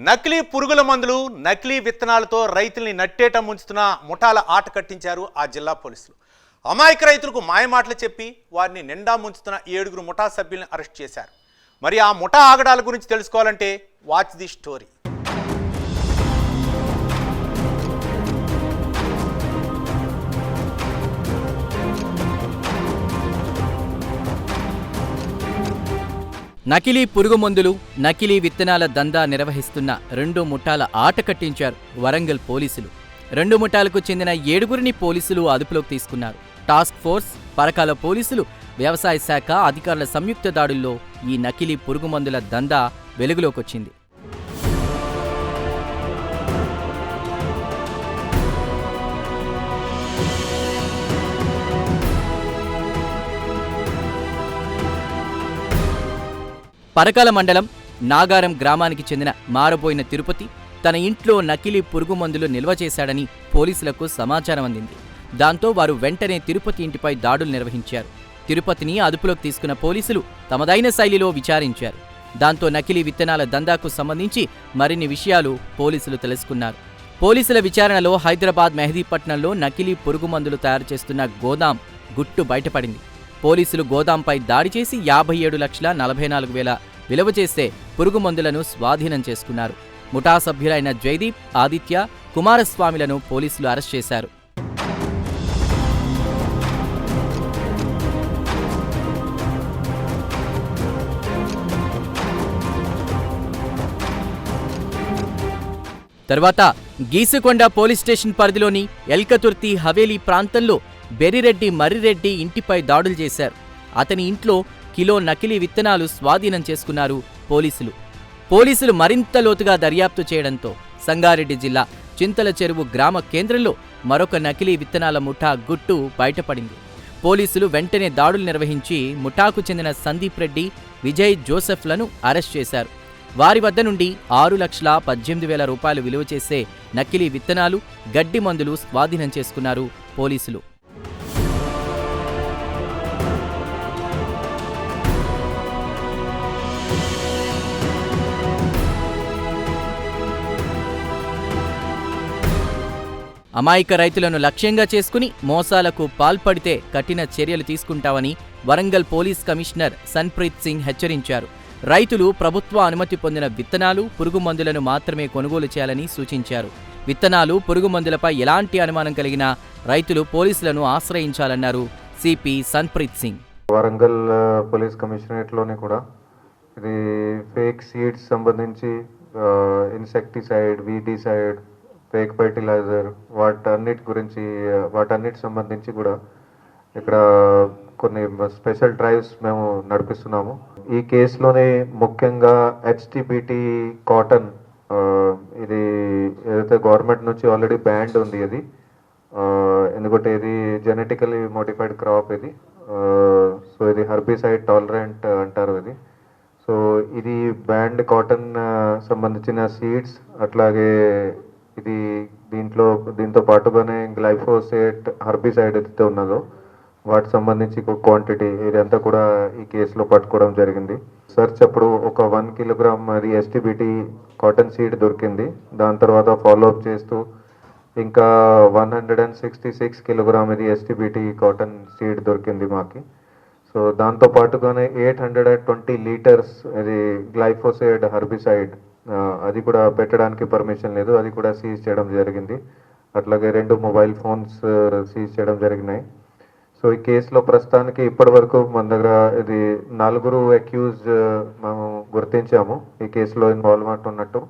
నకిలీ పురుగుల మందులు నకిలీ విత్తనాలతో రైతుల్ని నట్టేట ముంచుతున్న ముఠాల ఆట కట్టించారు ఆ జిల్లా పోలీసులు. అమాయక రైతులకు మాయమాటలు చెప్పి వారిని నిండా ముంచుతున్న 7 ముఠా సభ్యుల్ని అరెస్ట్ చేశారు. మరి ఆ ముఠా ఆగడాల గురించి తెలుసుకోవాలంటే వాచ్ ది స్టోరీ. నకిలీ పురుగుమందులు, నకిలీ విత్తనాల దందా నిర్వహిస్తున్న 2 ముఠాల ఆట కట్టించారు వరంగల్ పోలీసులు. 2 ముఠాలకు చెందిన 7గురిని పోలీసులు అదుపులోకి తీసుకున్నారు. టాస్క్ ఫోర్స్, పరకాల పోలీసులు, వ్యవసాయ శాఖ అధికారుల సంయుక్త దాడుల్లో ఈ నకిలీ పురుగుమందుల దందా వెలుగులోకొచ్చింది. పరకాల మండలం నాగారం గ్రామానికి చెందిన మారబోయిన తిరుపతి తన ఇంట్లో నకిలీ పురుగుమందులు నిల్వ చేశాడని పోలీసులకు సమాచారం అందింది. దాంతో వారు వెంటనే తిరుపతి ఇంటిపై దాడులు నిర్వహించారు. తిరుపతిని అదుపులోకి తీసుకున్న పోలీసులు తమదైన శైలిలో విచారించారు. దాంతో నకిలీ విత్తనాల దందాకు సంబంధించి మరిన్ని విషయాలు పోలీసులు తెలుసుకున్నారు. పోలీసుల విచారణలో హైదరాబాద్ మెహదీపట్నంలో నకిలీ పురుగుమందులు తయారు చేస్తున్న గోదాం గుట్టు బయటపడింది. పోలీసులు గోదాంపై దాడి చేసి 57,44,000 విలువ చేసే పురుగుమందులను స్వాధీనం చేసుకున్నారు. ముఠా సభ్యులైన జైదీప్, ఆదిత్య, కుమారస్వామిలను పోలీసులు అరెస్ట్ చేశారు. తర్వాత గీసుకొండ పోలీస్ స్టేషన్ పరిధిలోని ఎల్కతుర్తి హవేలీ ప్రాంతంలో బెర్రిరెడ్డి మర్రిరెడ్డి ఇంటిపై దాడులు చేశారు. అతని ఇంట్లో కిలో నకిలీ విత్తనాలు స్వాధీనం చేసుకున్నారు పోలీసులు మరింత లోతుగా దర్యాప్తు చేయడంతో సంగారెడ్డి జిల్లా చింతల చెరువు గ్రామ కేంద్రంలో మరొక నకిలీ విత్తనాల ముఠా గుట్టు బయటపడింది. పోలీసులు వెంటనే దాడులు నిర్వహించి ముఠాకు చెందిన సందీప్ రెడ్డి, విజయ్ జోసెఫ్లను అరెస్ట్ చేశారు. వారి వద్ద నుండి 6,18,000 రూపాయలు విలువ చేసే నకిలీ విత్తనాలు, గడ్డి మందులు స్వాధీనం చేసుకున్నారు పోలీసులు. అమాయక రైతులను లక్ష్యంగా చేసుకుని మోసాలకు పాల్పడితే కఠిన చర్యలు తీసుకుంటామని వరంగల్ పోలీస్ కమిషనర్ సన్ప్రీత్ సింగ్ హెచ్చరించారు. రైతులు ప్రభుత్వ అనుమతి పొందిన విత్తనాలు, పురుగుమందులను మాత్రమే కొనుగోలు చేయాలని సూచించారు. విత్తనాలు, పురుగుమందులపై ఎలాంటి అనుమానం కలిగినా రైతులు పోలీసులను ఆశ్రయించాలన్నారు సిపి సన్ప్రీత్ సింగ్. వరంగల్ పోలీస్ కమిషనరేట్లోని కూడా ఇది ఫేక్ సీడ్స్ సంబంధించి ఇన్సెక్టిసైడ్, వీటిసైడ్, ఫేక్ ఫర్టిలైజర్ వాటన్నిటి సంబంధించి కూడా ఇక్కడ కొన్ని స్పెషల్ డ్రైవ్స్ మేము నడిపిస్తున్నాము. ఈ కేసులోనే ముఖ్యంగా HTBT కాటన్, ఇది ఏదైతే గవర్నమెంట్ నుంచి ఆల్రెడీ బ్యాండ్ ఉంది, ఇది ఎందుకంటే ఇది జెనెటికలీ మోడిఫైడ్ క్రాప్ ఇది. సో ఇది హర్బిసైడ్ టాలరెంట్ అంటారు ఇది. సో ఇది బ్యాండ్ కాటన్ సంబంధించిన సీడ్స్, అట్లాగే ఇది దీంతో పాటుగానే గ్లైఫోసేట్ హర్బిసైడ్ ఏదైతే ఉన్నదో వాటి సంబంధించి క్వాంటిటీ ఇదంతా కూడా ఈ కేసులో పట్టుకోవడం జరిగింది. సెర్చ్ అప్పుడు ఒక 1 కిలోగ్రామ్ అది HTBT కాటన్ సీడ్ దొరికింది. దాని తర్వాత ఫాలోఅప్ చేస్తూ ఇంకా 166 కిలోగ్రామ్ ఇది HTBT కాటన్ సీడ్ దొరికింది మాకి. సో దాంతో పాటుగానే 820 లీటర్స్ ఇది గ్లైఫోసేట్ హర్బిసైడ్, అది కూడా పెట్టడానికి పర్మిషన్ లేదు, అది కూడా సీజ్ చేయడం జరిగింది. అట్లాగే 2 మొబైల్ ఫోన్స్ సీజ్ చేయడం జరిగినాయి. సో ఈ కేసులో ప్రస్తుతానికి ఇప్పటి వరకు మన దగ్గర ఇది 4 అక్యూజ్డ్ మేము గుర్తించాము ఈ కేసులో ఇన్వాల్వ్మెంట్ ఉన్నట్టు.